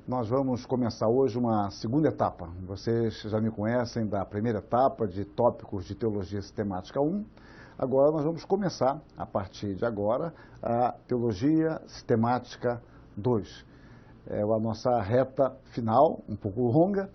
Nós vamos começar hoje uma segunda etapa. Vocês já me conhecem da primeira etapa de tópicos de Teologia Sistemática 1. Agora nós vamos começar, a partir de agora, a Teologia Sistemática 2. É a nossa reta final, um pouco longa,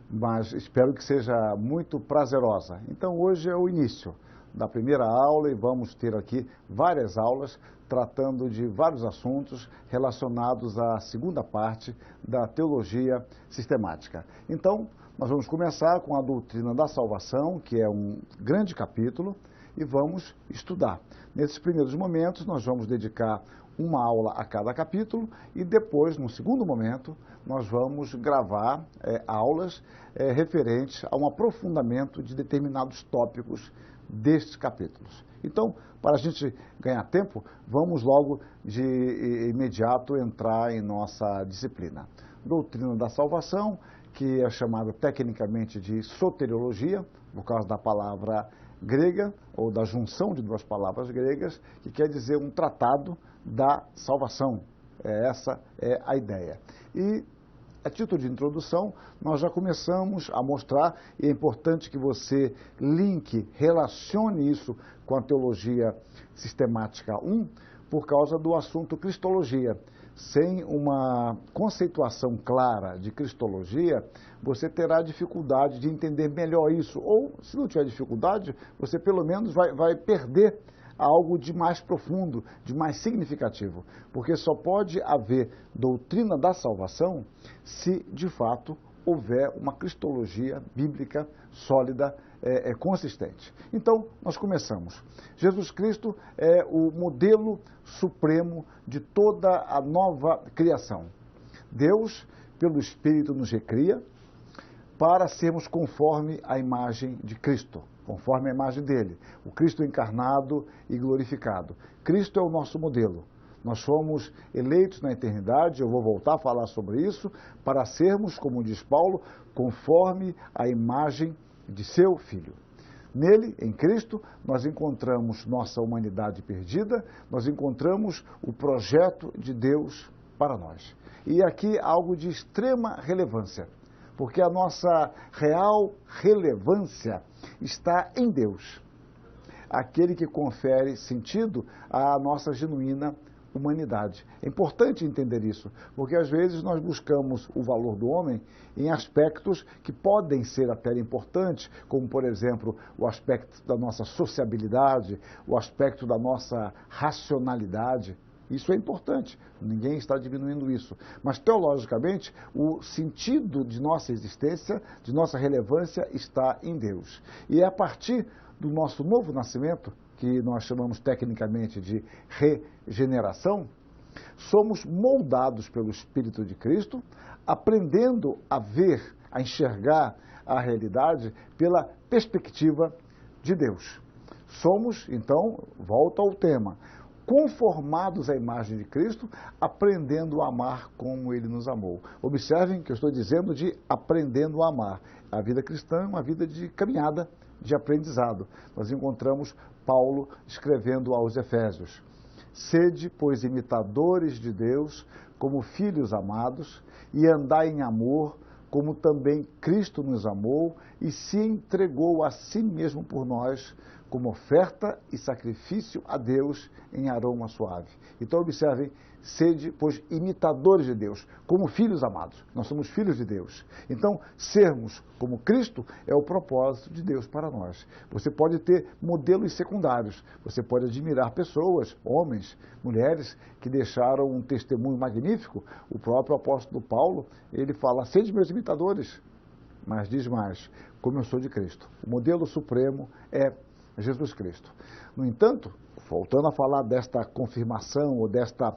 mas espero que seja muito prazerosa. Então hoje é o início da primeira aula e vamos ter aqui várias aulas tratando de vários assuntos relacionados à segunda parte da teologia sistemática. Então, nós vamos começar com a doutrina da salvação, que é um grande capítulo, e vamos estudar. Nesses primeiros momentos, nós vamos dedicar uma aula a cada capítulo e depois, no segundo momento, nós vamos gravar aulas referentes a um aprofundamento de determinados tópicos destes capítulos. Então, para a gente ganhar tempo, vamos logo de imediato entrar em nossa disciplina. Doutrina da salvação, que é chamada tecnicamente de soteriologia, por causa da palavra grega, ou da junção de duas palavras gregas, que quer dizer um tratado da salvação. Essa é a ideia. E, a título de introdução, nós já começamos a mostrar, e é importante que você relacione isso com a Teologia Sistemática 1, por causa do assunto Cristologia. Sem uma conceituação clara de Cristologia, você terá dificuldade de entender melhor isso. Ou, se não tiver dificuldade, você pelo menos vai perder algo de mais profundo, de mais significativo. Porque só pode haver doutrina da salvação se, de fato, houver uma cristologia bíblica sólida, consistente. Então, nós começamos. Jesus Cristo é o modelo supremo de toda a nova criação. Deus, pelo Espírito, nos recria para sermos conforme a imagem de Cristo, conforme a imagem dele, o Cristo encarnado e glorificado. Cristo é o nosso modelo. Nós fomos eleitos na eternidade, eu vou voltar a falar sobre isso, para sermos, como diz Paulo, conforme a imagem de seu Filho. Nele, em Cristo, nós encontramos nossa humanidade perdida, nós encontramos o projeto de Deus para nós. E aqui algo de extrema relevância, porque a nossa real relevância está em Deus, aquele que confere sentido à nossa genuína humanidade. É importante entender isso, porque às vezes nós buscamos o valor do homem em aspectos que podem ser até importantes, como, por exemplo, o aspecto da nossa sociabilidade, o aspecto da nossa racionalidade. Isso é importante, ninguém está diminuindo isso. Mas, teologicamente, o sentido de nossa existência, de nossa relevância, está em Deus. E é a partir do nosso novo nascimento, que nós chamamos tecnicamente de regeneração, somos moldados pelo Espírito de Cristo, aprendendo a ver, a enxergar a realidade pela perspectiva de Deus. Somos, então, volta ao tema, conformados à imagem de Cristo, aprendendo a amar como Ele nos amou. Observem que eu estou dizendo de aprendendo a amar. A vida cristã é uma vida de caminhada, de aprendizado. Nós encontramos Paulo escrevendo aos Efésios: sede, pois, imitadores de Deus, como filhos amados, e andai em amor, como também Cristo nos amou e se entregou a si mesmo por nós, como oferta e sacrifício a Deus em aroma suave. Então, observem, sede, pois, imitadores de Deus, como filhos amados. Nós somos filhos de Deus. Então, sermos como Cristo é o propósito de Deus para nós. Você pode ter modelos secundários. Você pode admirar pessoas, homens, mulheres, que deixaram um testemunho magnífico. O próprio apóstolo Paulo, ele fala, sede meus imitadores. Mas diz mais, como eu sou de Cristo. O modelo supremo é Jesus Cristo. No entanto, voltando a falar desta confirmação ou desta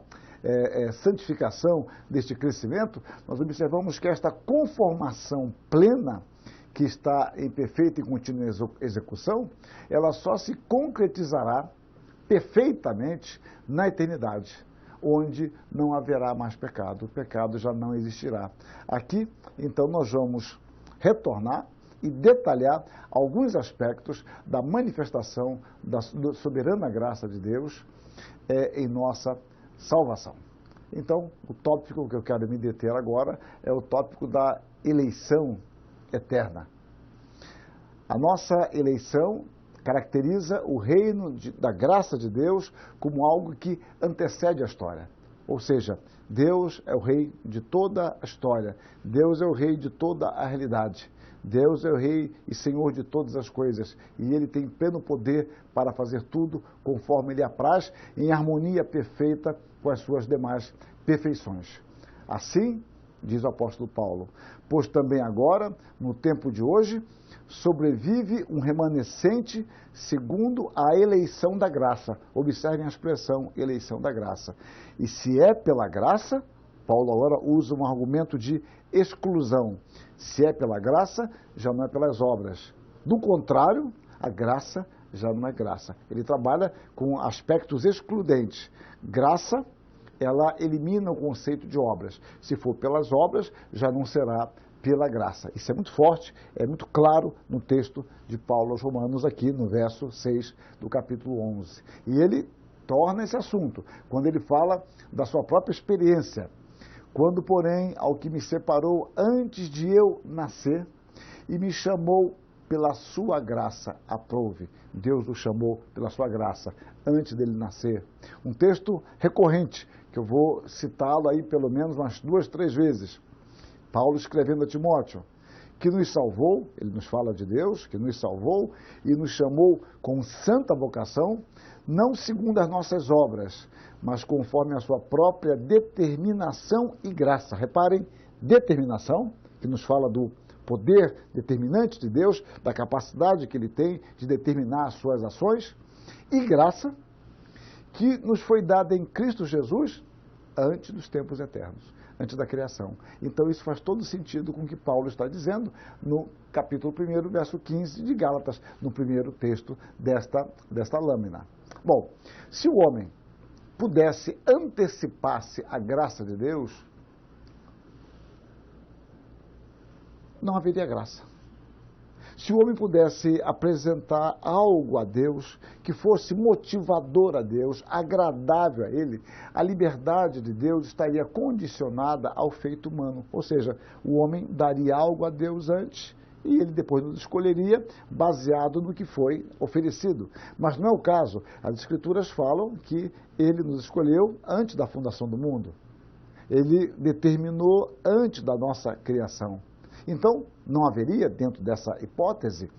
santificação, deste crescimento, nós observamos que esta conformação plena, que está em perfeita e contínua execução, ela só se concretizará perfeitamente na eternidade, onde não haverá mais pecado. O pecado já não existirá. Aqui, então, nós vamos retornar e detalhar alguns aspectos da manifestação da soberana graça de Deus em nossa salvação. Então, o tópico que eu quero me deter agora é o tópico da eleição eterna. A nossa eleição caracteriza o reino da graça de Deus como algo que antecede a história. Ou seja, Deus é o rei de toda a história, Deus é o rei de toda a realidade. Deus é o rei e senhor de todas as coisas, e ele tem pleno poder para fazer tudo conforme lhe apraz, em harmonia perfeita com as suas demais perfeições. Assim, diz o apóstolo Paulo, pois também agora, no tempo de hoje, sobrevive um remanescente segundo a eleição da graça. Observem a expressão eleição da graça. E se é pela graça, Paulo agora usa um argumento de exclusão. Se é pela graça, já não é pelas obras. Do contrário, a graça já não é graça. Ele trabalha com aspectos excludentes. Graça, ela elimina o conceito de obras. Se for pelas obras, já não será pela graça. Isso é muito forte, é muito claro no texto de Paulo aos Romanos, aqui no verso 6 do capítulo 11. E ele torna esse assunto, quando ele fala da sua própria experiência. Quando, porém, ao que me separou antes de eu nascer e me chamou pela sua graça, aprove. Deus o chamou pela sua graça antes dele nascer. Um texto recorrente, que eu vou citá-lo aí pelo menos umas 2, 3 vezes. Paulo escrevendo a Timóteo, que nos salvou, ele nos fala de Deus, que nos salvou e nos chamou com santa vocação, não segundo as nossas obras, mas conforme a sua própria determinação e graça. Reparem, determinação, que nos fala do poder determinante de Deus, da capacidade que ele tem de determinar as suas ações, e graça, que nos foi dada em Cristo Jesus antes dos tempos eternos, antes da criação. Então isso faz todo sentido com o que Paulo está dizendo no capítulo 1, verso 15 de Gálatas, no primeiro texto desta lâmina. Bom, se o homem pudesse antecipar-se à graça de Deus, não haveria graça. Se o homem pudesse apresentar algo a Deus que fosse motivador a Deus, agradável a Ele, a liberdade de Deus estaria condicionada ao feito humano. Ou seja, o homem daria algo a Deus antes e ele depois nos escolheria baseado no que foi oferecido. Mas não é o caso. As Escrituras falam que Ele nos escolheu antes da fundação do mundo. Ele determinou antes da nossa criação. Então, não haveria, dentro dessa hipótese,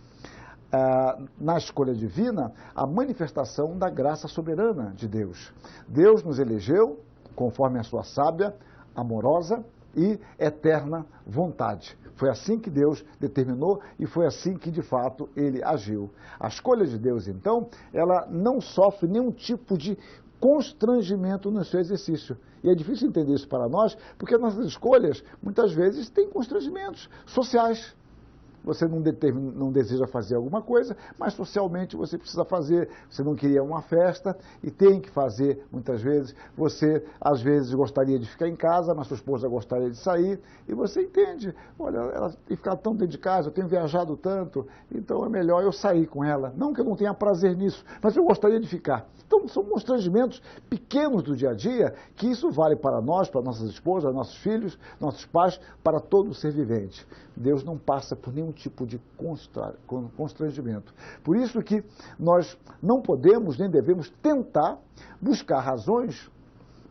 na escolha divina, a manifestação da graça soberana de Deus. Deus nos elegeu conforme a sua sábia, amorosa e eterna vontade. Foi assim que Deus determinou e foi assim que, de fato, Ele agiu. A escolha de Deus, então, ela não sofre nenhum tipo de constrangimento no seu exercício. E é difícil entender isso para nós, porque nossas escolhas, muitas vezes, têm constrangimentos sociais. Você não deseja fazer alguma coisa, mas socialmente você precisa fazer. Você não queria uma festa e tem que fazer muitas vezes. Você, às vezes, gostaria de ficar em casa, mas sua esposa gostaria de sair. E você entende, olha, ela tem ficado tão dentro de casa, eu tenho viajado tanto, então é melhor eu sair com ela. Não que eu não tenha prazer nisso, mas eu gostaria de ficar. Então, são constrangimentos pequenos do dia a dia, que isso vale para nós, para nossas esposas, nossos filhos, nossos pais, para todo ser vivente. Deus não passa por nenhum tipo de constrangimento. Por isso que nós não podemos nem devemos tentar buscar razões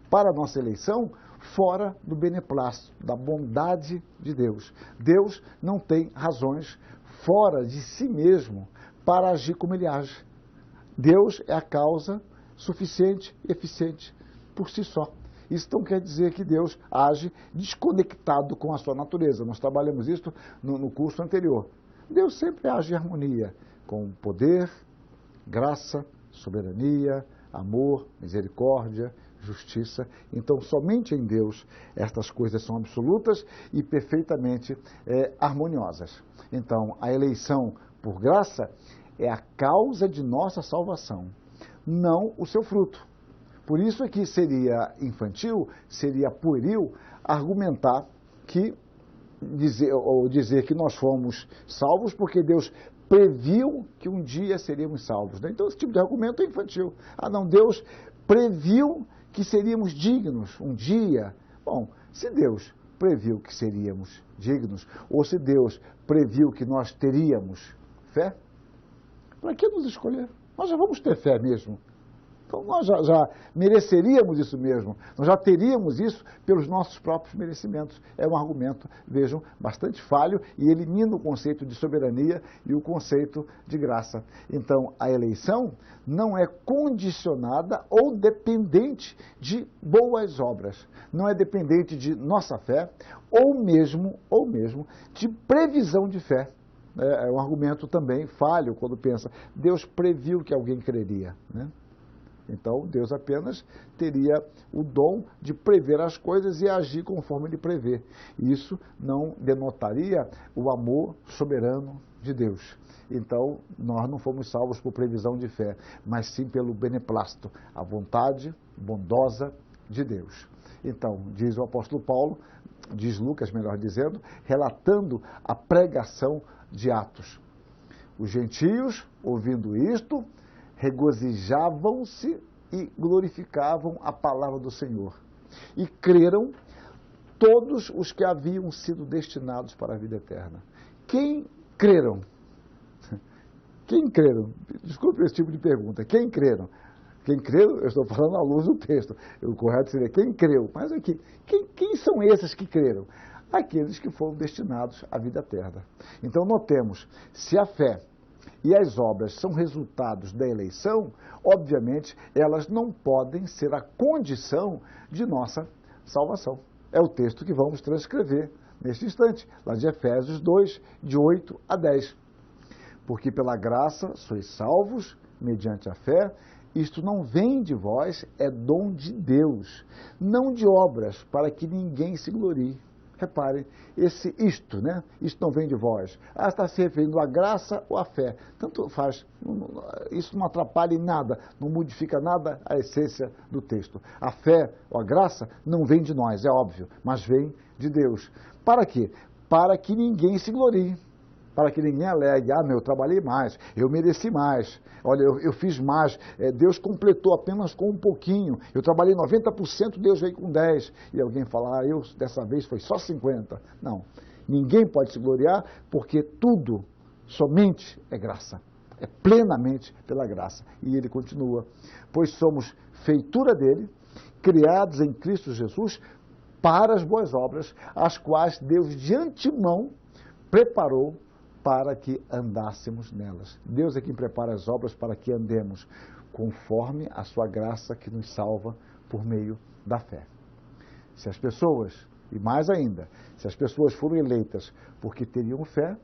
para a nossa eleição fora do beneplácito, da bondade de Deus. Deus não tem razões fora de si mesmo para agir como Ele age. Deus é a causa suficiente e eficiente por si só. Isso não quer dizer que Deus age desconectado com a sua natureza. Nós trabalhamos isso no curso anterior. Deus sempre age em harmonia com poder, graça, soberania, amor, misericórdia, justiça. Então, somente em Deus estas coisas são absolutas e perfeitamente harmoniosas. Então, a eleição por graça é a causa de nossa salvação, não o seu fruto. Por isso é que seria infantil, seria pueril argumentar que dizer que nós fomos salvos porque Deus previu que um dia seríamos salvos. Né? Então esse tipo de argumento é infantil. Ah não, Deus previu que seríamos dignos um dia. Bom, se Deus previu que seríamos dignos, ou se Deus previu que nós teríamos fé, para que nos escolher? Nós já vamos ter fé mesmo. Então nós já mereceríamos isso mesmo, nós já teríamos isso pelos nossos próprios merecimentos. É um argumento, vejam, bastante falho e elimina o conceito de soberania e o conceito de graça. Então a eleição não é condicionada ou dependente de boas obras, não é dependente de nossa fé ou mesmo de previsão de fé. É um argumento também falho quando pensa, Deus previu que alguém creria, né? Então, Deus apenas teria o dom de prever as coisas e agir conforme Ele prevê. Isso não denotaria o amor soberano de Deus. Então, nós não fomos salvos por previsão de fé, mas sim pelo beneplácito, a vontade bondosa de Deus. Então, diz o apóstolo Paulo, diz Lucas, melhor dizendo, relatando a pregação de Atos. Os gentios, ouvindo isto, regozijavam-se e glorificavam a palavra do Senhor. E creram todos os que haviam sido destinados para a vida eterna. Quem creram? Quem creram? Desculpe esse tipo de pergunta. Quem creram? Quem creu, eu estou falando à luz do texto. O correto seria quem creu. Mas aqui, quem são esses que creram? Aqueles que foram destinados à vida eterna. Então notemos, se a fé e as obras são resultados da eleição, obviamente, elas não podem ser a condição de nossa salvação. É o texto que vamos transcrever neste instante, lá de Efésios 2, de 8 a 10. Porque pela graça sois salvos, mediante a fé, isto não vem de vós, é dom de Deus, não de obras, para que ninguém se glorie. Reparem, isto não vem de vós. Está se referindo à graça ou à fé. Tanto faz, isso não atrapalha em nada, não modifica nada a essência do texto. A fé ou a graça não vem de nós, é óbvio, mas vem de Deus. Para quê? Para que ninguém se glorie. Para que ninguém alegue, eu trabalhei mais, eu mereci mais, olha, eu fiz mais, Deus completou apenas com um pouquinho, eu trabalhei 90%, Deus veio com 10%, e alguém fala, eu dessa vez foi só 50%. Não, ninguém pode se gloriar, porque tudo somente é graça, é plenamente pela graça. E ele continua, pois somos feitura dele, criados em Cristo Jesus, para as boas obras, as quais Deus de antemão preparou para que andássemos nelas. Deus é quem prepara as obras para que andemos conforme a sua graça que nos salva por meio da fé. Se as pessoas, e mais ainda, se as pessoas foram eleitas porque teriam fé,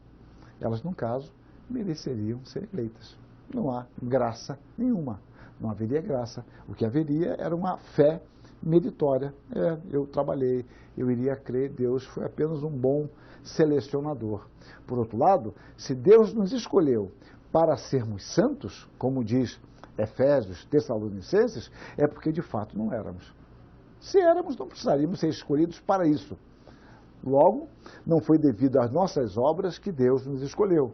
elas, no caso, mereceriam ser eleitas. Não há graça nenhuma. Não haveria graça. O que haveria era uma fé meritória. Eu trabalhei, eu iria crer, Deus foi apenas um bom selecionador. Por outro lado, se Deus nos escolheu para sermos santos, como diz Efésios, Tessalonicenses, é porque de fato não éramos. Se éramos, não precisaríamos ser escolhidos para isso. Logo, não foi devido às nossas obras que Deus nos escolheu.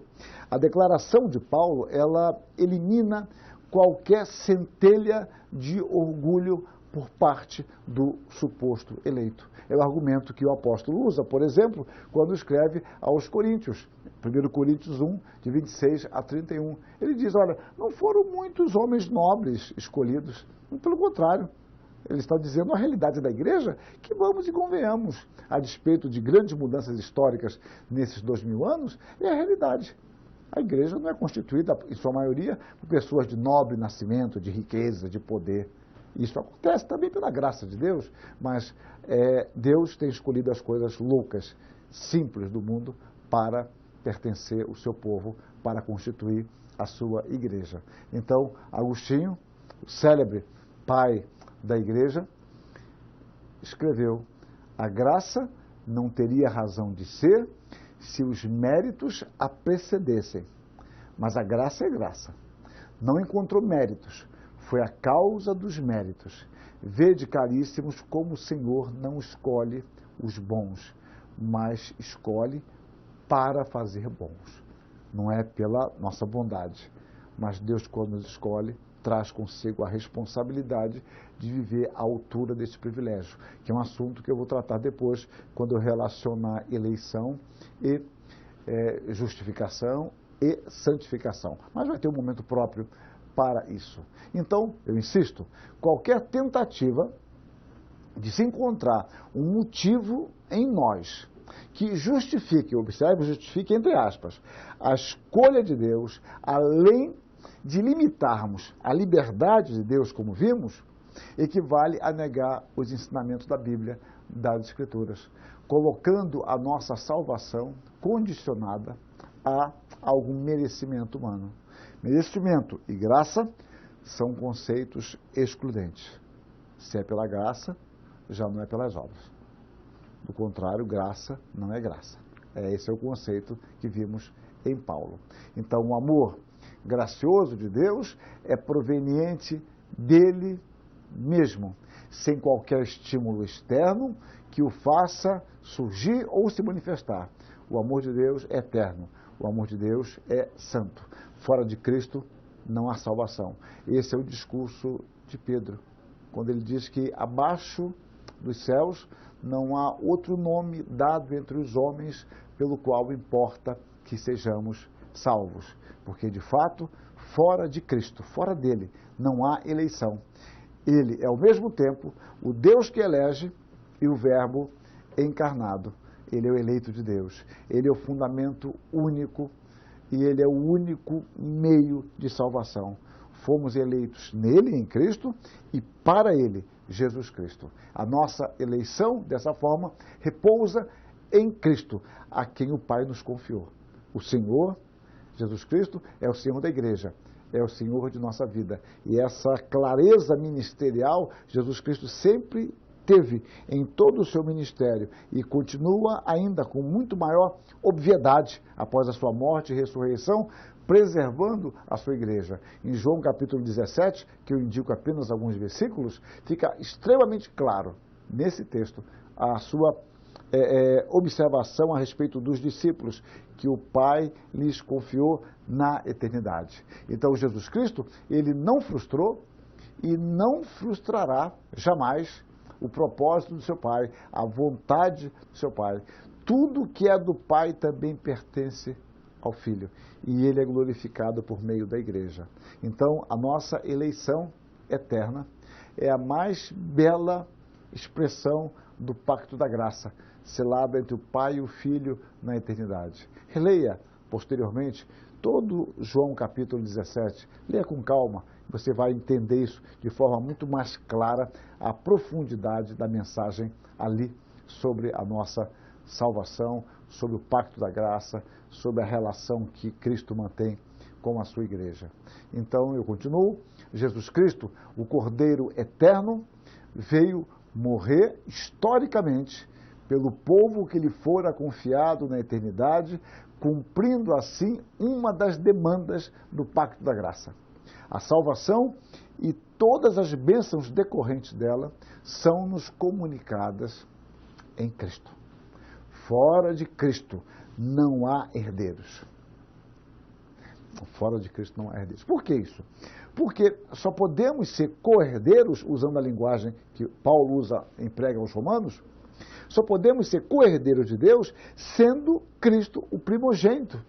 A declaração de Paulo, ela elimina qualquer centelha de orgulho por parte do suposto eleito. É o argumento que o apóstolo usa, por exemplo, quando escreve aos Coríntios, 1 Coríntios 1, de 26 a 31. Ele diz, olha, não foram muitos homens nobres escolhidos, pelo contrário, ele está dizendo a realidade da igreja, que vamos e convenhamos, a despeito de grandes mudanças históricas nesses 2000 anos, é a realidade. A igreja não é constituída, em sua maioria, por pessoas de nobre nascimento, de riqueza, de poder. Isso acontece também pela graça de Deus, mas Deus tem escolhido as coisas loucas, simples do mundo para pertencer o seu povo, para constituir a sua igreja. Então, Agostinho, o célebre pai da igreja, escreveu, a graça não teria razão de ser se os méritos a precedessem, mas a graça é graça. Não encontrou méritos, foi a causa dos méritos. Vede, caríssimos, como o Senhor não escolhe os bons, mas escolhe para fazer bons. Não é pela nossa bondade, mas Deus, quando nos escolhe, traz consigo a responsabilidade de viver à altura desse privilégio, que é um assunto que eu vou tratar depois, quando eu relacionar eleição e justificação e santificação. Mas vai ter um momento próprio para isso. Então, eu insisto, qualquer tentativa de se encontrar um motivo em nós que justifique, observe, justifique entre aspas, a escolha de Deus, além de limitarmos a liberdade de Deus, como vimos, equivale a negar os ensinamentos da Bíblia, das Escrituras, colocando a nossa salvação condicionada a algum merecimento humano. Merecimento e graça são conceitos excludentes. Se é pela graça, já não é pelas obras. Do contrário, graça não é graça. Esse é o conceito que vimos em Paulo. Então, o amor gracioso de Deus é proveniente dele mesmo, sem qualquer estímulo externo que o faça surgir ou se manifestar. O amor de Deus é eterno. O amor de Deus é santo. Fora de Cristo não há salvação. Esse é o discurso de Pedro, quando ele diz que abaixo dos céus não há outro nome dado entre os homens pelo qual importa que sejamos salvos. Porque, de fato, fora de Cristo, fora dele, não há eleição. Ele é, ao mesmo tempo, o Deus que elege e o Verbo encarnado. Ele é o eleito de Deus. Ele é o fundamento único e ele é o único meio de salvação. Fomos eleitos nele, em Cristo, e para ele, Jesus Cristo. A nossa eleição, dessa forma, repousa em Cristo, a quem o Pai nos confiou. O Senhor, Jesus Cristo, é o Senhor da igreja, é o Senhor de nossa vida. E essa clareza ministerial, Jesus Cristo sempre teve em todo o seu ministério e continua ainda com muito maior obviedade após a sua morte e ressurreição, preservando a sua igreja. Em João capítulo 17, que eu indico apenas alguns versículos, fica extremamente claro nesse texto a sua observação a respeito dos discípulos que o Pai lhes confiou na eternidade. Então Jesus Cristo, ele não frustrou e não frustrará jamais o propósito do seu Pai, a vontade do seu Pai. Tudo que é do Pai também pertence ao Filho, e ele é glorificado por meio da igreja. Então, a nossa eleição eterna é a mais bela expressão do pacto da graça, selado entre o Pai e o Filho na eternidade. Releia, posteriormente, todo João capítulo 17, leia com calma, você vai entender isso de forma muito mais clara, a profundidade da mensagem ali sobre a nossa salvação, sobre o pacto da graça, sobre a relação que Cristo mantém com a sua igreja. Então, eu continuo. Jesus Cristo, o Cordeiro eterno, veio morrer historicamente pelo povo que lhe fora confiado na eternidade, cumprindo assim uma das demandas do pacto da graça. A salvação e todas as bênçãos decorrentes dela são-nos comunicadas em Cristo. Fora de Cristo não há herdeiros. Fora de Cristo não há herdeiros. Por que isso? Porque só podemos ser co-herdeiros, usando a linguagem que Paulo usa, emprega aos Romanos, só podemos ser co-herdeiros de Deus sendo Cristo o primogênito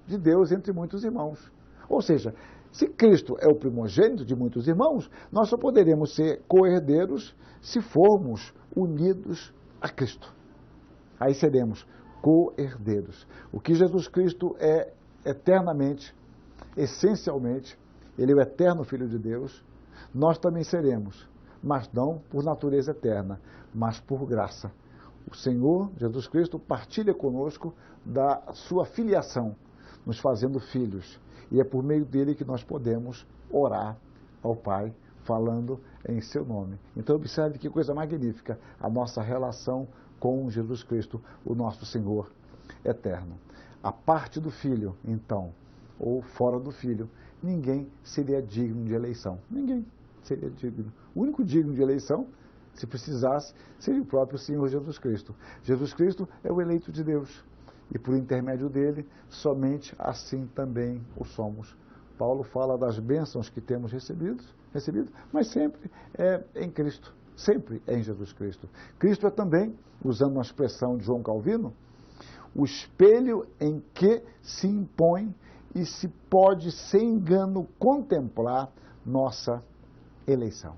de Deus entre muitos irmãos. Ou seja, se Cristo é o primogênito de muitos irmãos, nós só poderemos ser co-herdeiros se formos unidos a Cristo. Aí seremos co-herdeiros. O que Jesus Cristo é eternamente, essencialmente, ele é o eterno Filho de Deus, nós também seremos, mas não por natureza eterna, mas por graça. O Senhor, Jesus Cristo, partilha conosco da sua filiação, nos fazendo filhos. E é por meio dele que nós podemos orar ao Pai, falando em seu nome. Então observe que coisa magnífica a nossa relação com Jesus Cristo, o nosso Senhor eterno. A parte do Filho, então, ou fora do Filho, ninguém seria digno de eleição. Ninguém seria digno. O único digno de eleição, se precisasse, seria o próprio Senhor Jesus Cristo. Jesus Cristo é o eleito de Deus. E por intermédio dele, somente assim também o somos Paulo fala das bênçãos que temos recebido, mas sempre é em Cristo, sempre é em Jesus Cristo. Cristo é também, usando uma expressão de João Calvino, o espelho em que se impõe e se pode, sem engano, contemplar nossa eleição.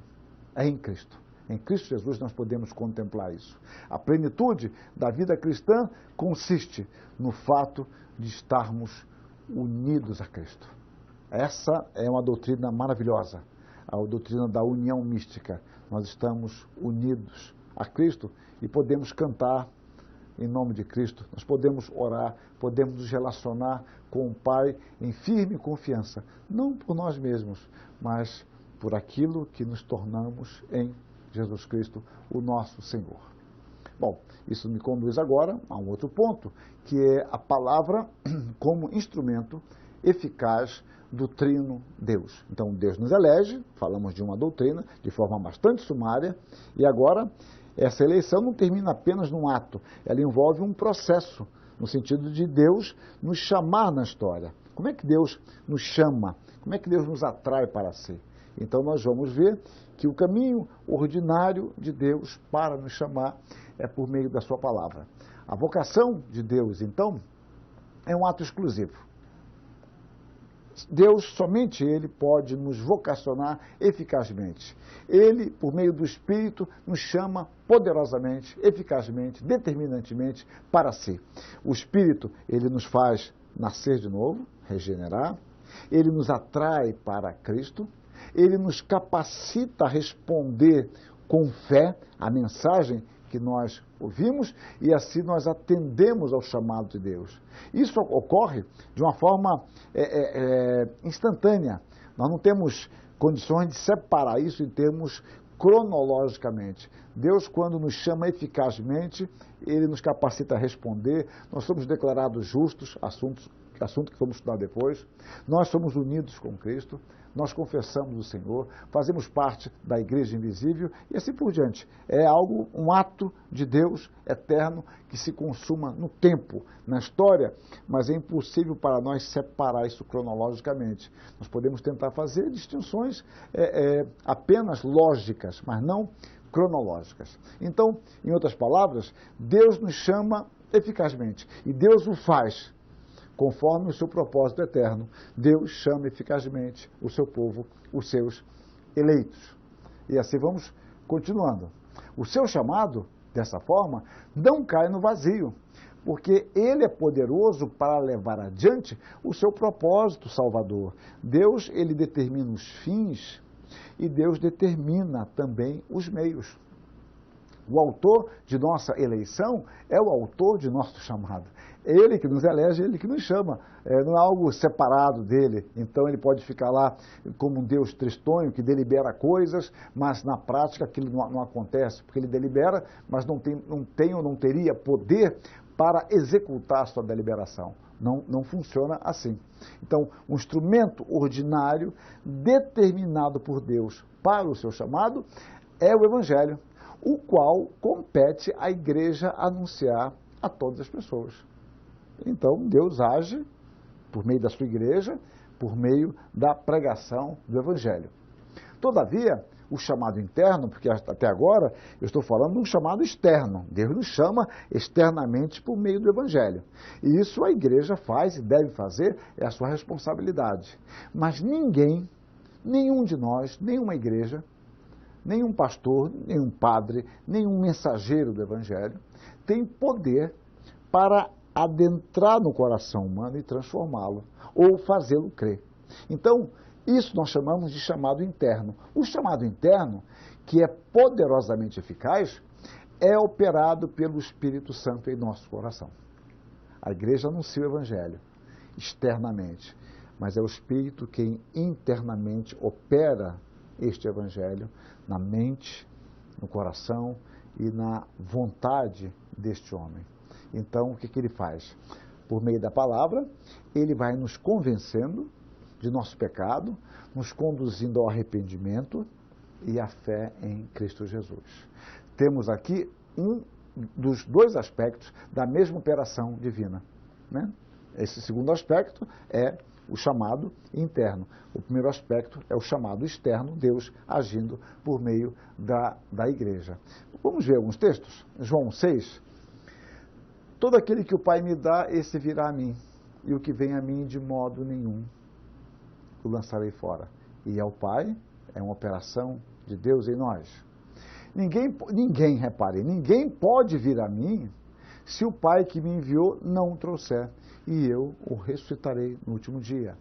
É em Cristo. Em Cristo Jesus nós podemos contemplar isso. A plenitude da vida cristã consiste no fato de estarmos unidos a Cristo. Essa é uma doutrina maravilhosa, a doutrina da união mística. Nós estamos unidos a Cristo e podemos cantar em nome de Cristo, nós podemos orar, podemos nos relacionar com o Pai em firme confiança, não por nós mesmos, mas por aquilo que nos tornamos em Jesus Cristo, o nosso Senhor. Bom, isso me conduz agora a um outro ponto, que é a palavra como instrumento eficaz do Trino Deus. Então, Deus nos elege, falamos de uma doutrina de forma bastante sumária, e agora essa eleição não termina apenas num ato, ela envolve um processo, no sentido de Deus nos chamar na história. Como é que Deus nos chama? Como é que Deus nos atrai para si? Então nós vamos ver que o caminho ordinário de Deus para nos chamar é por meio da sua palavra. A vocação de Deus, então, é um ato exclusivo. Deus, somente Ele, pode nos vocacionar eficazmente. Ele, por meio do Espírito, nos chama poderosamente, eficazmente, determinantemente para si. O Espírito, ele nos faz nascer de novo, regenerar, ele nos atrai para Cristo, ele nos capacita a responder com fé a mensagem que nós ouvimos e assim nós atendemos ao chamado de Deus. Isso ocorre de uma forma instantânea. Nós não temos condições de separar isso em termos cronologicamente. Deus, quando nos chama eficazmente, Ele nos capacita a responder. Nós somos declarados justos, assunto que vamos estudar depois. Nós somos unidos com Cristo. Nós confessamos o Senhor, fazemos parte da igreja invisível e assim por diante. É algo, um ato de Deus eterno que se consuma no tempo, na história, mas é impossível para nós separar isso cronologicamente. Nós podemos tentar fazer distinções apenas lógicas, mas não cronológicas. Então, em outras palavras, Deus nos chama eficazmente e Deus o faz conforme o seu propósito eterno. Deus chama eficazmente o seu povo, os seus eleitos. E assim vamos continuando. O seu chamado, dessa forma, não cai no vazio, porque Ele é poderoso para levar adiante o seu propósito salvador. Deus, Ele determina os fins e Deus determina também os meios. O autor de nossa eleição é o autor de nosso chamado. Ele que nos elege, Ele que nos chama. Não é algo separado dele. Então ele pode ficar lá como um Deus tristonho que delibera coisas, mas na prática aquilo não acontece, porque Ele delibera, mas não tem ou não teria poder para executar a sua deliberação. Não funciona assim. Então, um instrumento ordinário determinado por Deus para o seu chamado é o Evangelho, o qual compete à igreja anunciar a todas as pessoas. Então, Deus age por meio da sua igreja, por meio da pregação do Evangelho. Todavia, o chamado interno, porque até agora eu estou falando de um chamado externo. Deus nos chama externamente por meio do Evangelho. E isso a igreja faz e deve fazer, é a sua responsabilidade. Mas ninguém, nenhum de nós, nenhuma igreja, nenhum pastor, nenhum padre, nenhum mensageiro do Evangelho tem poder para adentrar no coração humano e transformá-lo, ou fazê-lo crer. Então, isso nós chamamos de chamado interno. O chamado interno, que é poderosamente eficaz, é operado pelo Espírito Santo em nosso coração. A igreja anuncia o Evangelho externamente, mas é o Espírito quem internamente opera este Evangelho na mente, no coração e na vontade deste homem. Então, o que ele faz? Por meio da palavra, ele vai nos convencendo de nosso pecado, nos conduzindo ao arrependimento e à fé em Cristo Jesus. Temos aqui um dos dois aspectos da mesma operação divina, né? Esse segundo aspecto é o chamado interno. O primeiro aspecto é o chamado externo, Deus agindo por meio da igreja. Vamos ver alguns textos. João 6. Todo aquele que o Pai me dá, esse virá a mim, e o que vem a mim de modo nenhum o lançarei fora. E ao Pai é uma operação de Deus em nós. Repare, ninguém pode vir a mim se o Pai que me enviou não o trouxer, e eu o ressuscitarei no último dia.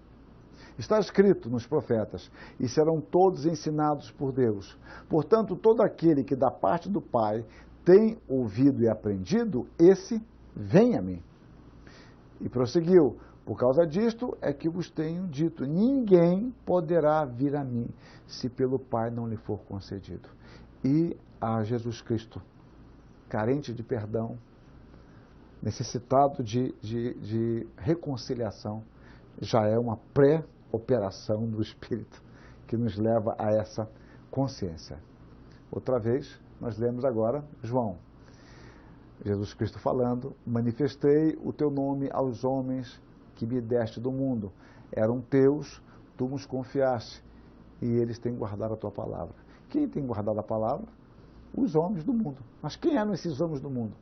Está escrito nos profetas, e serão todos ensinados por Deus. Portanto, todo aquele que da parte do Pai tem ouvido e aprendido, esse vem a mim. E prosseguiu, por causa disto é que vos tenho dito, ninguém poderá vir a mim, se pelo Pai não lhe for concedido. E a Jesus Cristo, carente de perdão, necessitado de reconciliação, já é uma pré-operação do Espírito que nos leva a essa consciência. Outra vez, nós lemos agora João. Jesus Cristo falando, manifestei o teu nome aos homens que me deste do mundo. Eram teus, tu nos confiaste, e eles têm guardado a tua palavra. Quem tem guardado a palavra? Os homens do mundo. Mas quem eram esses homens do mundo?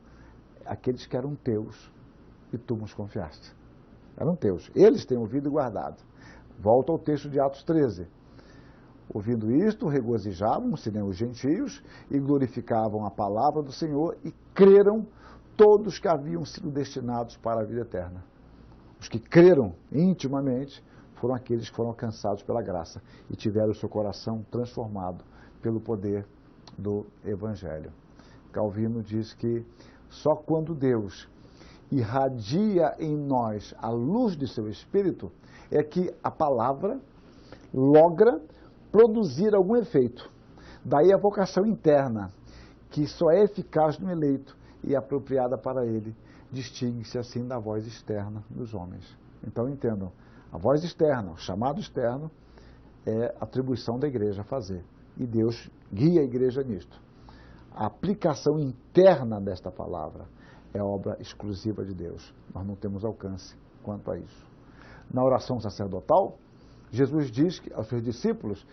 Aqueles que eram teus e tu nos confiaste. Eram teus. Eles têm ouvido e guardado. Volta ao texto de Atos 13. Ouvindo isto, regozijavam-se, os gentios, e glorificavam a palavra do Senhor, e creram todos que haviam sido destinados para a vida eterna. Os que creram intimamente foram aqueles que foram alcançados pela graça e tiveram o seu coração transformado pelo poder do Evangelho. Calvino diz que só quando Deus irradia em nós a luz de seu Espírito é que a palavra logra produzir algum efeito. Daí a vocação interna, que só é eficaz no eleito e apropriada para ele, distingue-se assim da voz externa dos homens. Então entendam, a voz externa, o chamado externo, é atribuição da igreja a fazer. E Deus guia a igreja nisto. A aplicação interna desta palavra é obra exclusiva de Deus. Nós não temos alcance quanto a isso. Na oração sacerdotal, Jesus diz que, aos seus discípulos,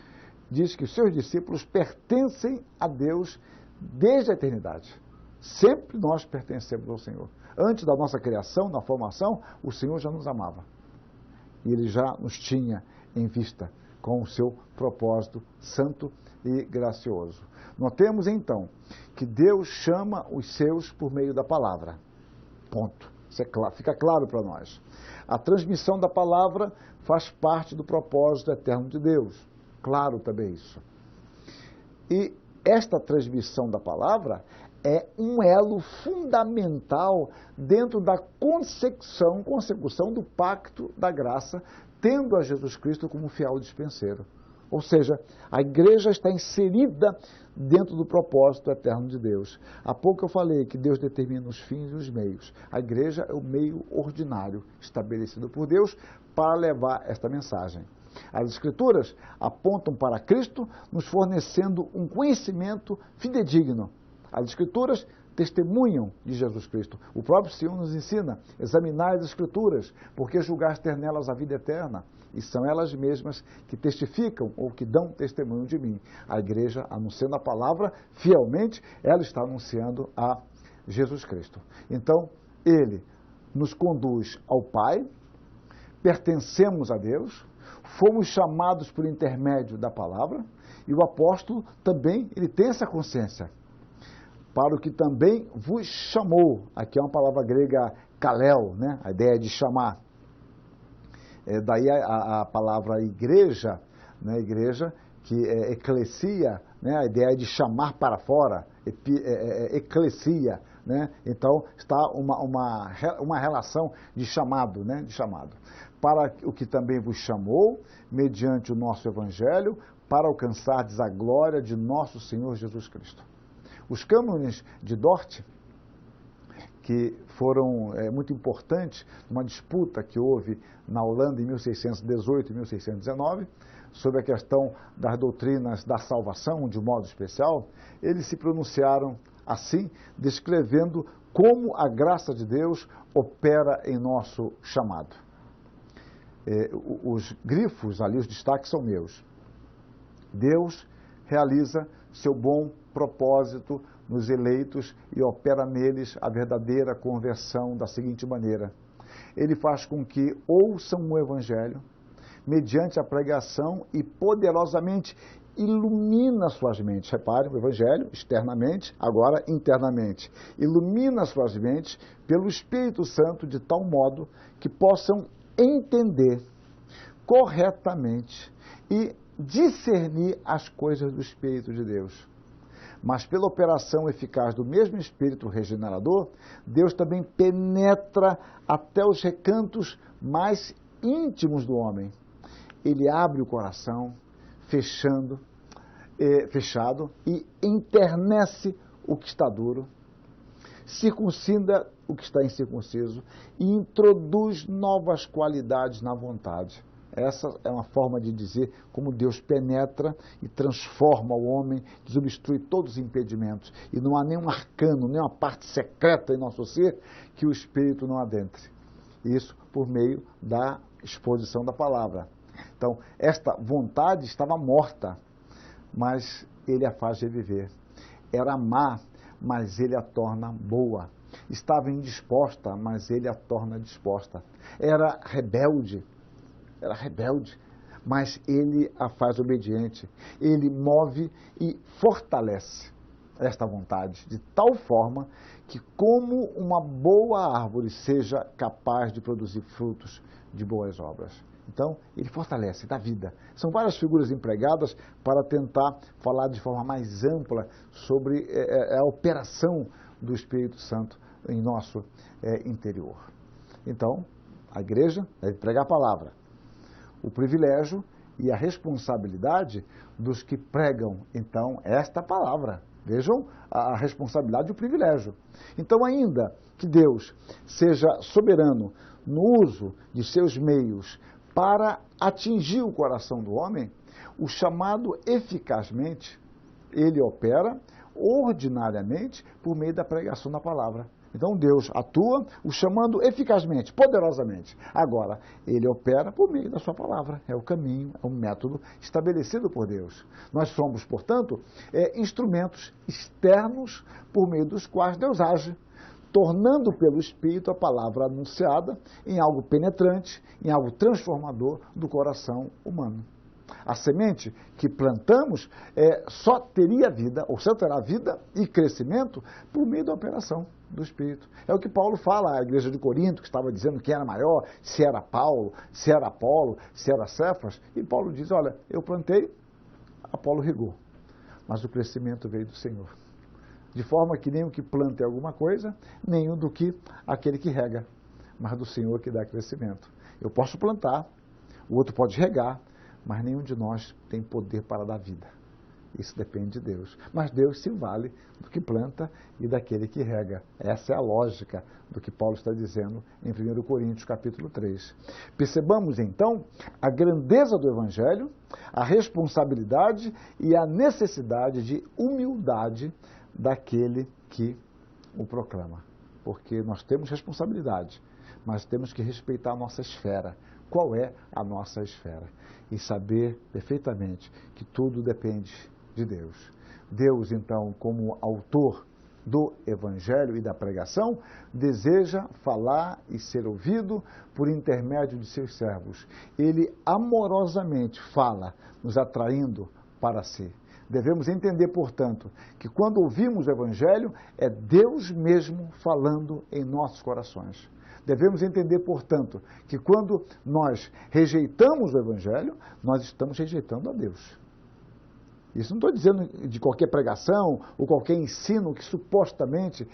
diz que os seus discípulos pertencem a Deus desde a eternidade. Sempre nós pertencemos ao Senhor. Antes da nossa criação, na formação, o Senhor já nos amava. E Ele já nos tinha em vista com o seu propósito santo e gracioso. Notemos então que Deus chama os seus por meio da palavra. Ponto. Isso é claro, fica claro para nós. A transmissão da palavra faz parte do propósito eterno de Deus. Claro também isso. E esta transmissão da palavra é um elo fundamental dentro da consecução do pacto da graça, tendo a Jesus Cristo como fiel dispenseiro. Ou seja, a igreja está inserida dentro do propósito eterno de Deus. Há pouco eu falei que Deus determina os fins e os meios. A igreja é o meio ordinário estabelecido por Deus para levar esta mensagem. As Escrituras apontam para Cristo, nos fornecendo um conhecimento fidedigno. As Escrituras testemunham de Jesus Cristo. O próprio Senhor nos ensina, examinar as Escrituras, porque julgaste ter nelas a vida eterna. E são elas mesmas que testificam ou que dão testemunho de mim. A igreja, anunciando a palavra, fielmente, ela está anunciando a Jesus Cristo. Então, Ele nos conduz ao Pai, pertencemos a Deus, fomos chamados por intermédio da palavra, e o apóstolo também, ele tem essa consciência. Para o que também vos chamou, aqui é uma palavra grega kalel, né? A ideia de chamar. Daí a palavra igreja, né? Igreja, que é eclesia, né? A ideia de chamar para fora, eclesia, né? Então está uma relação de chamado, né? De chamado. Para o que também vos chamou, mediante o nosso evangelho, para alcançardes a glória de nosso Senhor Jesus Cristo. Os cânones de Dort, que foram muito importantes numa disputa que houve na Holanda em 1618 e 1619, sobre a questão das doutrinas da salvação, de modo especial, eles se pronunciaram assim, descrevendo como a graça de Deus opera em nosso chamado. Os grifos ali, os destaques são meus. Deus realiza seu bom propósito nos eleitos e opera neles a verdadeira conversão da seguinte maneira: Ele faz com que ouçam o Evangelho, mediante a pregação, e poderosamente ilumina suas mentes. Reparem, o Evangelho, externamente, agora internamente. Ilumina suas mentes pelo Espírito Santo de tal modo que possam entender corretamente e discernir as coisas do Espírito de Deus. Mas pela operação eficaz do mesmo Espírito regenerador, Deus também penetra até os recantos mais íntimos do homem. Ele abre o coração, fechado, e enternece o que está duro, circuncida o que está incircunciso e introduz novas qualidades na vontade. Essa é uma forma de dizer como Deus penetra e transforma o homem, desobstrui todos os impedimentos. E não há nenhum arcano, nenhuma parte secreta em nosso ser que o Espírito não adentre. Isso por meio da exposição da palavra. Então, esta vontade estava morta, mas ele a faz reviver. Era má, mas ele a torna boa. Estava indisposta, mas ele a torna disposta. Era rebelde, mas ele a faz obediente. Ele move e fortalece esta vontade, de tal forma que, como uma boa árvore, seja capaz de produzir frutos de boas obras. Então, ele fortalece, dá vida. São várias figuras empregadas para tentar falar de forma mais ampla sobre a operação do Espírito Santo em nosso interior. Então, a igreja deve pregar a palavra. O privilégio e a responsabilidade dos que pregam, então, esta palavra. Vejam a responsabilidade e o privilégio. Então, ainda que Deus seja soberano no uso de seus meios para atingir o coração do homem, o chamado eficazmente, ele opera ordinariamente por meio da pregação da palavra. Então Deus atua o chamando eficazmente, poderosamente. Agora, ele opera por meio da sua palavra. É o caminho, é um método estabelecido por Deus. Nós somos, portanto, instrumentos externos por meio dos quais Deus age, tornando pelo Espírito a palavra anunciada em algo penetrante, em algo transformador do coração humano. A semente que plantamos só teria vida, ou só terá vida e crescimento por meio da operação do Espírito. É o que Paulo fala à igreja de Corinto, que estava dizendo quem era maior, se era Paulo, se era Apolo, se era Cefas. E Paulo diz, olha, eu plantei, Apolo regou, mas o crescimento veio do Senhor. De forma que nem o que planta é alguma coisa, nem o do que aquele que rega, mas do Senhor que dá crescimento. Eu posso plantar, o outro pode regar, mas nenhum de nós tem poder para dar vida. Isso depende de Deus. Mas Deus se vale do que planta e daquele que rega. Essa é a lógica do que Paulo está dizendo em 1 Coríntios, capítulo 3. Percebamos, então, a grandeza do Evangelho, a responsabilidade e a necessidade de humildade daquele que o proclama. Porque nós temos responsabilidade, mas temos que respeitar a nossa esfera. Qual é a nossa esfera? E saber perfeitamente que tudo depende de Deus. Deus, então, como autor do Evangelho e da pregação, deseja falar e ser ouvido por intermédio de seus servos. Ele amorosamente fala, nos atraindo para si. Devemos entender, portanto, que quando ouvimos o Evangelho, é Deus mesmo falando em nossos corações. Devemos entender, portanto, que quando nós rejeitamos o Evangelho, nós estamos rejeitando a Deus. Isso não estou dizendo de qualquer pregação ou qualquer ensino que supostamente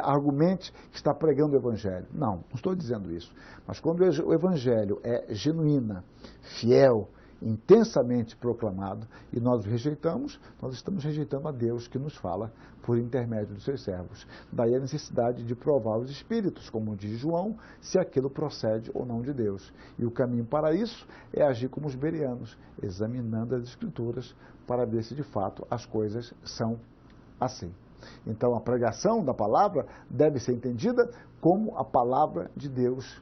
argumente que está pregando o Evangelho. Não estou dizendo isso. Mas quando o Evangelho é genuína, fiel, intensamente proclamado e nós o rejeitamos, nós estamos rejeitando a Deus que nos fala por intermédio dos seus servos. Daí a necessidade de provar os espíritos, como diz João, se aquilo procede ou não de Deus. E o caminho para isso é agir como os bereanos, examinando as Escrituras para ver se de fato as coisas são assim. Então, a pregação da palavra deve ser entendida como a palavra de Deus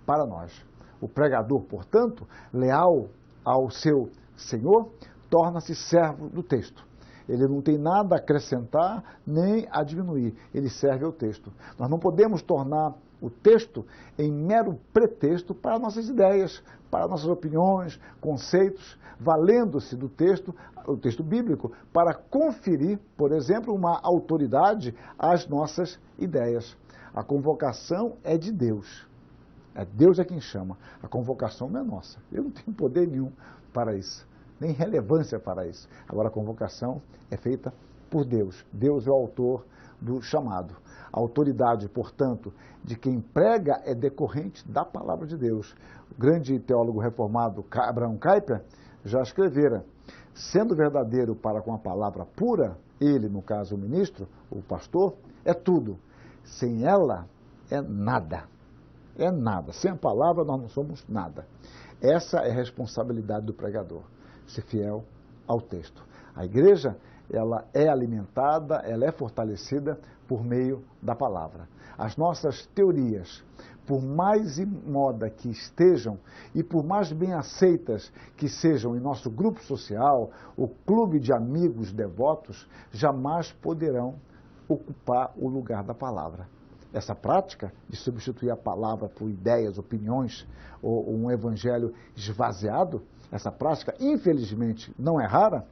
para nós. O pregador, portanto, leal ao seu Senhor, torna-se servo do texto. Ele não tem nada a acrescentar nem a diminuir, ele serve ao texto. Nós não podemos tornar o texto em mero pretexto para nossas ideias, para nossas opiniões, conceitos, valendo-se do texto, o texto bíblico, para conferir, por exemplo, uma autoridade às nossas ideias. A convocação é de Deus. É Deus é quem chama. A convocação não é nossa. Eu não tenho poder nenhum para isso, nem relevância para isso. Agora, a convocação é feita por Deus. Deus é o autor do chamado. A autoridade, portanto, de quem prega é decorrente da palavra de Deus. O grande teólogo reformado Abraham Kuyper já escrevera: sendo verdadeiro para com a palavra pura, ele, no caso o ministro, o pastor, é tudo. Sem ela, é nada. É nada. Sem a palavra, nós não somos nada. Essa é a responsabilidade do pregador, ser fiel ao texto. A igreja, ela é alimentada, ela é fortalecida por meio da palavra. As nossas teorias, por mais em moda que estejam e por mais bem aceitas que sejam em nosso grupo social, o clube de amigos devotos, jamais poderão ocupar o lugar da palavra. Essa prática de substituir a palavra por ideias, opiniões ou um evangelho esvaziado, essa prática, infelizmente, não é rara,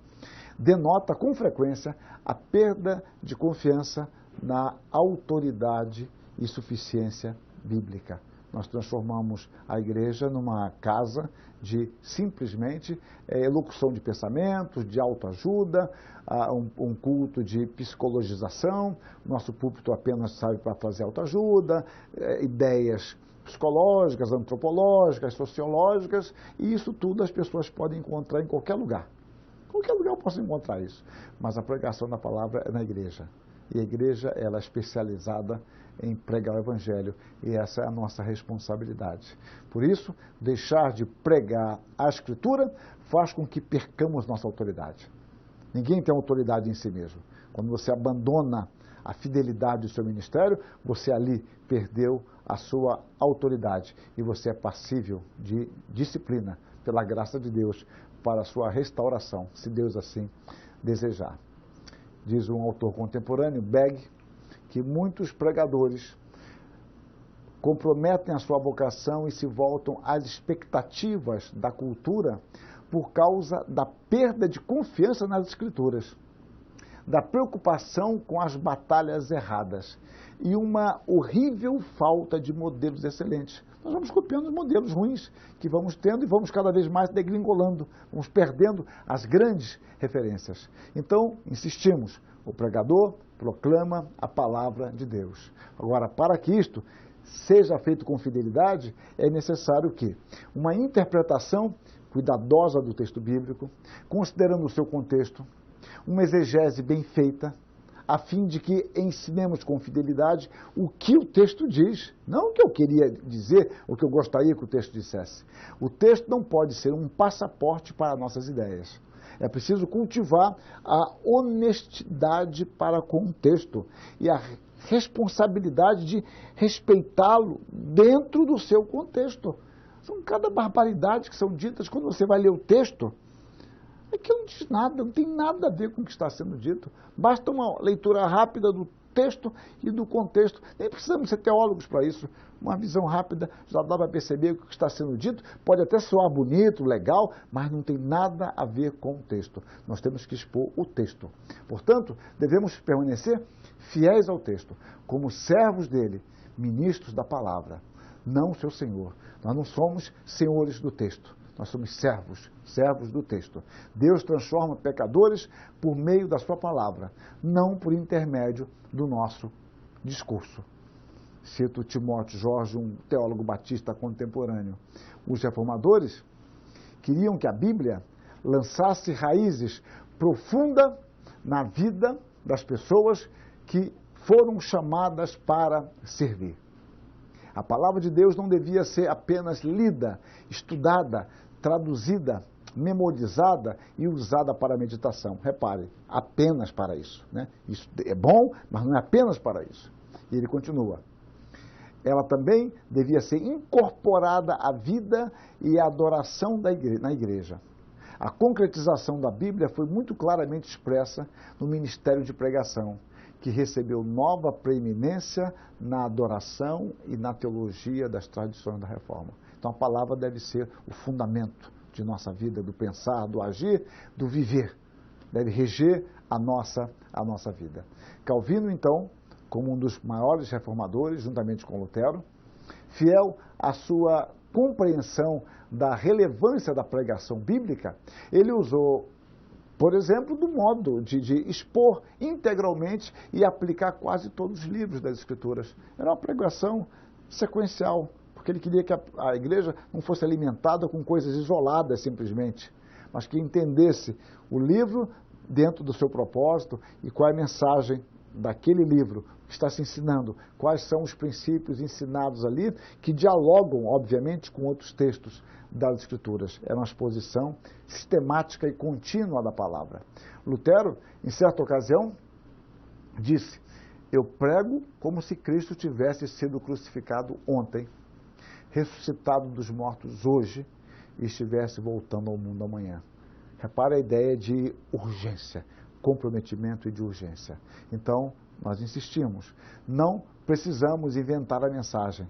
denota com frequência a perda de confiança na autoridade e suficiência bíblica. Nós transformamos a igreja numa casa de simplesmente elocução de pensamentos, de autoajuda, um culto de psicologização. Nosso púlpito apenas serve para fazer autoajuda, ideias psicológicas, antropológicas, sociológicas, e isso tudo as pessoas podem encontrar em qualquer lugar. Em qualquer lugar eu posso encontrar isso, mas a pregação da palavra é na igreja. E a igreja, ela é especializada em pregar o evangelho, e essa é a nossa responsabilidade. Por isso, deixar de pregar a Escritura faz com que percamos nossa autoridade. Ninguém tem autoridade em si mesmo. Quando você abandona a fidelidade do seu ministério, você ali perdeu a sua autoridade e você é passível de disciplina, pela graça de Deus, para a sua restauração, se Deus assim desejar. Diz um autor contemporâneo, Begg, que muitos pregadores comprometem a sua vocação e se voltam às expectativas da cultura por causa da perda de confiança nas Escrituras, da preocupação com as batalhas erradas e uma horrível falta de modelos excelentes. Nós vamos copiando os modelos ruins que vamos tendo e vamos cada vez mais degringolando, vamos perdendo as grandes referências. Então, insistimos, o pregador proclama a palavra de Deus. Agora, para que isto seja feito com fidelidade, é necessário que uma interpretação cuidadosa do texto bíblico, considerando o seu contexto, uma exegese bem feita, a fim de que ensinemos com fidelidade o que o texto diz, não o que eu queria dizer, o que eu gostaria que o texto dissesse. O texto não pode ser um passaporte para nossas ideias. É preciso cultivar a honestidade para com o texto e a responsabilidade de respeitá-lo dentro do seu contexto. São cada barbaridade que são ditas quando você vai ler o texto. Aquilo não diz nada, não tem nada a ver com o que está sendo dito. Basta uma leitura rápida do texto e do contexto. Nem precisamos ser teólogos para isso. Uma visão rápida já dá para perceber o que está sendo dito. Pode até soar bonito, legal, mas não tem nada a ver com o texto. Nós temos que expor o texto. Portanto, devemos permanecer fiéis ao texto, como servos dele, ministros da palavra, não seu senhor. Nós não somos senhores do texto. Nós somos servos do texto. Deus transforma pecadores por meio da sua palavra, não por intermédio do nosso discurso. Cito Timóteo Jorge, um teólogo batista contemporâneo. Os reformadores queriam que a Bíblia lançasse raízes profundas na vida das pessoas que foram chamadas para servir. A palavra de Deus não devia ser apenas lida, estudada, traduzida memorizada e usada para a meditação. Repare, apenas para isso, né? Isso é bom, mas não é apenas para isso. E ele continua. Ela também devia ser incorporada à vida e à adoração na igreja. A concretização da Bíblia foi muito claramente expressa no ministério de pregação, que recebeu nova preeminência na adoração e na teologia das tradições da Reforma. Então a palavra deve ser o fundamento de nossa vida, do pensar, do agir, do viver. Deve reger a nossa vida. Calvino, então, como um dos maiores reformadores, juntamente com Lutero, fiel à sua compreensão da relevância da pregação bíblica, ele usou, por exemplo, do modo de expor integralmente e aplicar quase todos os livros das Escrituras. Era uma pregação sequencial, porque ele queria que a igreja não fosse alimentada com coisas isoladas simplesmente, mas que entendesse o livro dentro do seu propósito e qual é a mensagem daquele livro que está se ensinando, quais são os princípios ensinados ali, que dialogam, obviamente, com outros textos das Escrituras. Era uma exposição sistemática e contínua da palavra. Lutero, em certa ocasião, disse: eu prego como se Cristo tivesse sido crucificado ontem, ressuscitado dos mortos hoje e estivesse voltando ao mundo amanhã. Repare a ideia de urgência, comprometimento e de urgência. Então, nós insistimos, não precisamos inventar a mensagem.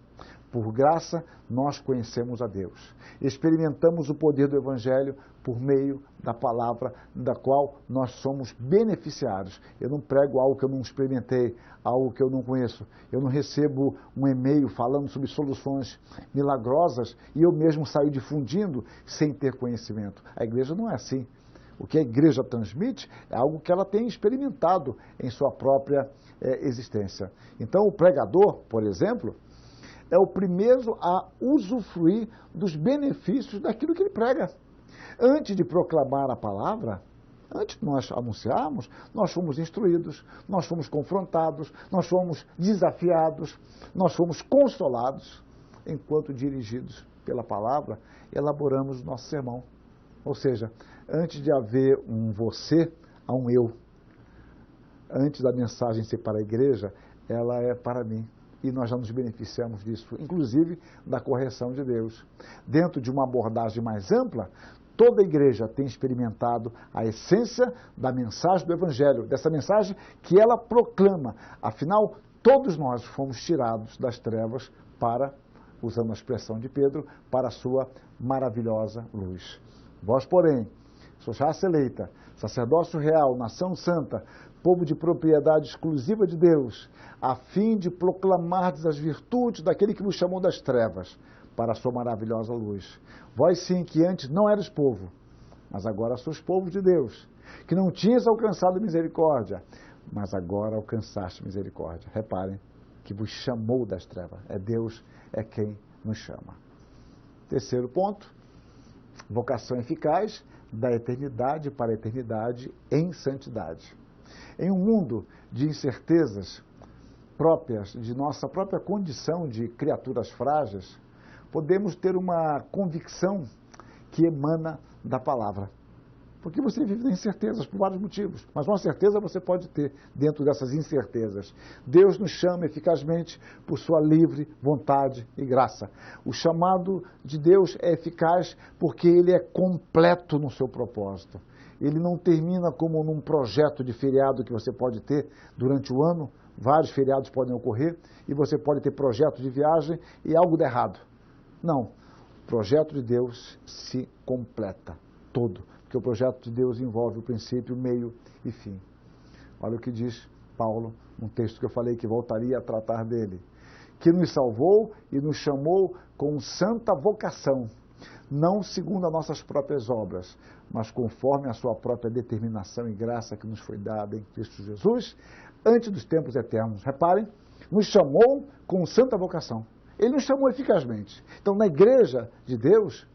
Por graça, nós conhecemos a Deus. Experimentamos o poder do Evangelho por meio da palavra da qual nós somos beneficiários. Eu não prego algo que eu não experimentei, algo que eu não conheço. Eu não recebo um e-mail falando sobre soluções milagrosas e eu mesmo saio difundindo sem ter conhecimento. A igreja não é assim. O que a igreja transmite é algo que ela tem experimentado em sua própria existência. Então, o pregador, por exemplo, é o primeiro a usufruir dos benefícios daquilo que ele prega. Antes de proclamar a palavra, antes de nós anunciarmos, nós fomos instruídos, nós fomos confrontados, nós fomos desafiados, nós fomos consolados, enquanto dirigidos pela palavra, elaboramos o nosso sermão. Ou seja, antes de haver um você, há um eu. Antes da mensagem ser para a igreja, ela é para mim. E nós já nos beneficiamos disso, inclusive da correção de Deus. Dentro de uma abordagem mais ampla, toda a igreja tem experimentado a essência da mensagem do Evangelho, dessa mensagem que ela proclama. Afinal, todos nós fomos tirados das trevas para, usando a expressão de Pedro, para a sua maravilhosa luz. Vós, porém, sois raça eleita, sacerdócio real, nação santa, povo de propriedade exclusiva de Deus, a fim de proclamardes as virtudes daquele que vos chamou das trevas para a sua maravilhosa luz. Vós sim, que antes não eras povo, mas agora sois povo de Deus, que não tinhas alcançado misericórdia, mas agora alcançaste misericórdia. Reparem que vos chamou das trevas. É Deus, é quem nos chama. Terceiro ponto, vocação eficaz da eternidade para a eternidade em santidade. Em um mundo de incertezas próprias de nossa própria condição de criaturas frágeis, podemos ter uma convicção que emana da palavra. Porque você vive em incertezas por vários motivos, mas uma certeza você pode ter dentro dessas incertezas. Deus nos chama eficazmente por sua livre vontade e graça. O chamado de Deus é eficaz porque ele é completo no seu propósito. Ele não termina como num projeto de feriado que você pode ter durante o ano. Vários feriados podem ocorrer e você pode ter projeto de viagem e algo de errado. Não. O projeto de Deus se completa todo. Porque o projeto de Deus envolve o princípio, meio e fim. Olha o que diz Paulo, num texto que eu falei que voltaria a tratar dele. Que nos salvou e nos chamou com santa vocação, não segundo as nossas próprias obras, mas conforme a sua própria determinação e graça que nos foi dada em Cristo Jesus, antes dos tempos eternos. Reparem, nos chamou com santa vocação. Ele nos chamou eficazmente. Então, na igreja de Deus,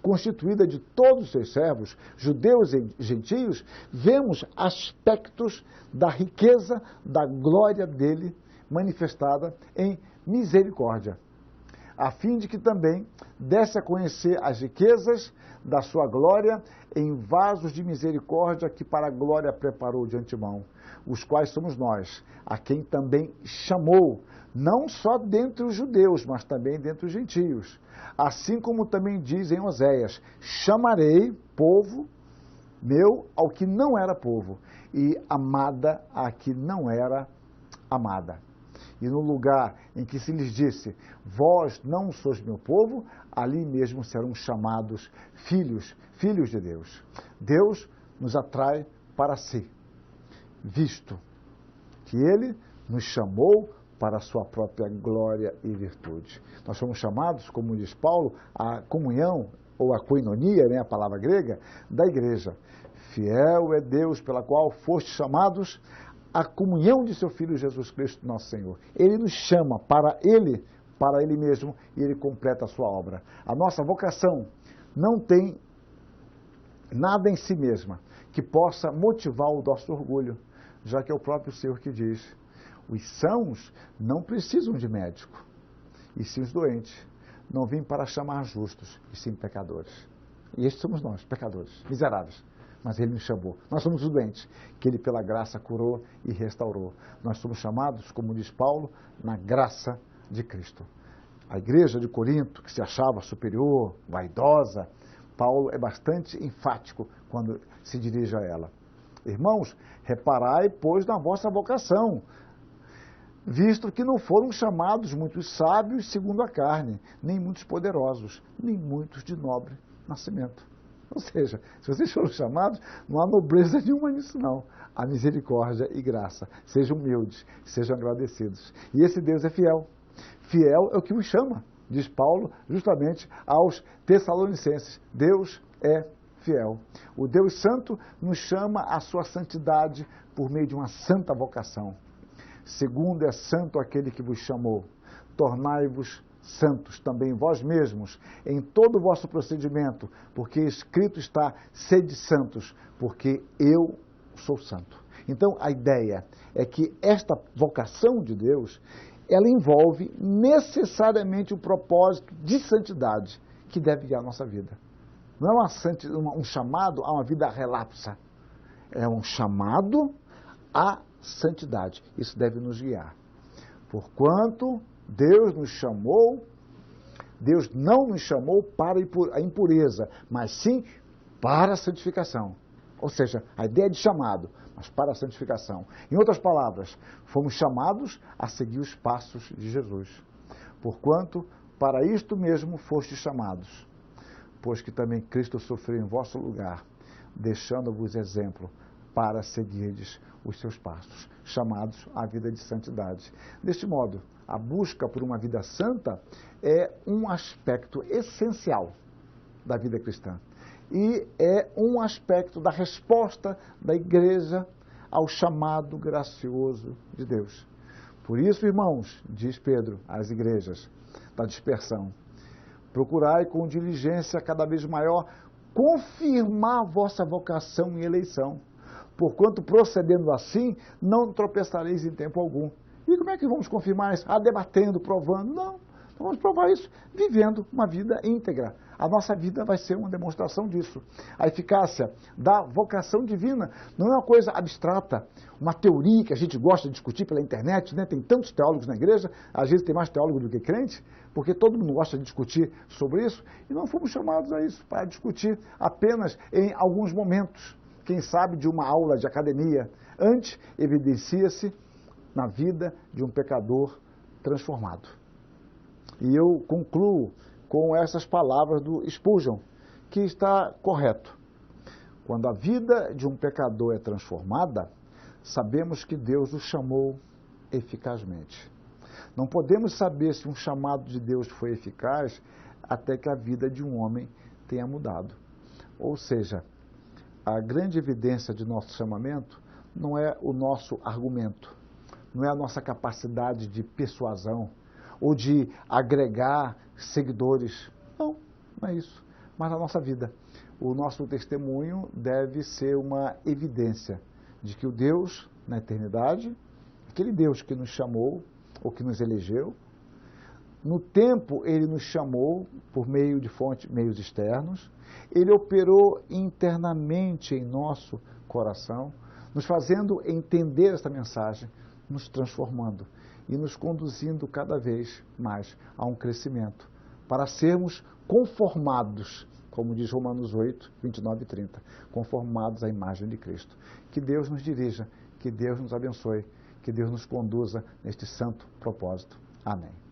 constituída de todos os seus servos, judeus e gentios, vemos aspectos da riqueza, da glória dele manifestada em misericórdia. a fim de que também desse a conhecer as riquezas da sua glória em vasos de misericórdia que para a glória preparou de antemão, os quais somos nós, a quem também chamou, não só dentre os judeus, mas também dentre os gentios. Assim como também diz em Oséias, chamarei povo meu ao que não era povo, e amada a que não era amada. E no lugar em que se lhes disse, vós não sois meu povo, ali mesmo serão chamados filhos de Deus. Deus nos atrai para si, visto que Ele nos chamou para a sua própria glória e virtude. Nós somos chamados, como diz Paulo, à comunhão, ou à koinonia, né, a palavra grega, da igreja. Fiel é Deus pela qual fostes chamados à comunhão de seu Filho Jesus Cristo, nosso Senhor. Ele nos chama para Ele mesmo, e Ele completa a sua obra. A nossa vocação não tem nada em si mesma que possa motivar o nosso orgulho, já que é o próprio Senhor que diz, os sãos não precisam de médico, e sim os doentes. Não vim para chamar justos, e sim pecadores. E estes somos nós, pecadores, miseráveis. Mas Ele nos chamou. Nós somos os doentes, que Ele pela graça curou e restaurou. Nós somos chamados, como diz Paulo, na graça de Cristo. A igreja de Corinto, que se achava superior, vaidosa, Paulo é bastante enfático quando se dirige a ela. Irmãos, reparai, pois, na vossa vocação, visto que não foram chamados muitos sábios segundo a carne, nem muitos poderosos, nem muitos de nobre nascimento. Ou seja, se vocês foram chamados, não há nobreza nenhuma nisso não. Há misericórdia e graça. Sejam humildes, sejam agradecidos. E esse Deus é fiel. Fiel é o que os chama, diz Paulo, justamente aos Tessalonicenses. Deus é fiel. O Deus Santo nos chama à sua santidade por meio de uma santa vocação. Segundo é santo aquele que vos chamou, tornai-vos santos também vós mesmos, em todo o vosso procedimento, porque escrito está, sede santos, porque eu sou santo. Então, a ideia é que esta vocação de Deus, ela envolve necessariamente o propósito de santidade que deve guiar a nossa vida. Não é um chamado a uma vida relapsa, é um chamado à santidade. Isso deve nos guiar. Porquanto Deus nos chamou, Deus não nos chamou para a impureza, mas sim para a santificação. Ou seja, a ideia de chamado, mas para a santificação. Em outras palavras, fomos chamados a seguir os passos de Jesus. Porquanto, para isto mesmo fostes chamados, pois que também Cristo sofreu em vosso lugar, deixando-vos exemplo para seguirdes os seus passos, chamados à vida de santidade. Deste modo, a busca por uma vida santa é um aspecto essencial da vida cristã e é um aspecto da resposta da igreja ao chamado gracioso de Deus. Por isso, irmãos, diz Pedro às igrejas da dispersão, procurai com diligência cada vez maior confirmar a vossa vocação e eleição, porquanto procedendo assim, não tropeçareis em tempo algum. E como é que vamos confirmar isso? Debatendo, provando? Não, vamos provar isso vivendo uma vida íntegra. A nossa vida vai ser uma demonstração disso. A eficácia da vocação divina não é uma coisa abstrata, uma teoria que a gente gosta de discutir pela internet, né? Tem tantos teólogos na igreja, às vezes tem mais teólogo do que crente, porque todo mundo gosta de discutir sobre isso, e não fomos chamados a isso, para discutir apenas em alguns momentos, quem sabe de uma aula de academia. Antes, evidencia-se na vida de um pecador transformado. E eu concluo com essas palavras do Spurgeon, que está correto. Quando a vida de um pecador é transformada, sabemos que Deus o chamou eficazmente. Não podemos saber se um chamado de Deus foi eficaz até que a vida de um homem tenha mudado. Ou seja, a grande evidência de nosso chamamento não é o nosso argumento, não é a nossa capacidade de persuasão ou de agregar seguidores. Não, não é isso. Mas a nossa vida. O nosso testemunho deve ser uma evidência de que o Deus, na eternidade, aquele Deus que nos chamou ou que nos elegeu, No tempo, ele nos chamou por meio de meios externos, ele operou internamente em nosso coração, nos fazendo entender esta mensagem, nos transformando e nos conduzindo cada vez mais a um crescimento, para sermos conformados, como diz Romanos 8, 29 e 30, conformados à imagem de Cristo. Que Deus nos dirija, que Deus nos abençoe, que Deus nos conduza neste santo propósito. Amém.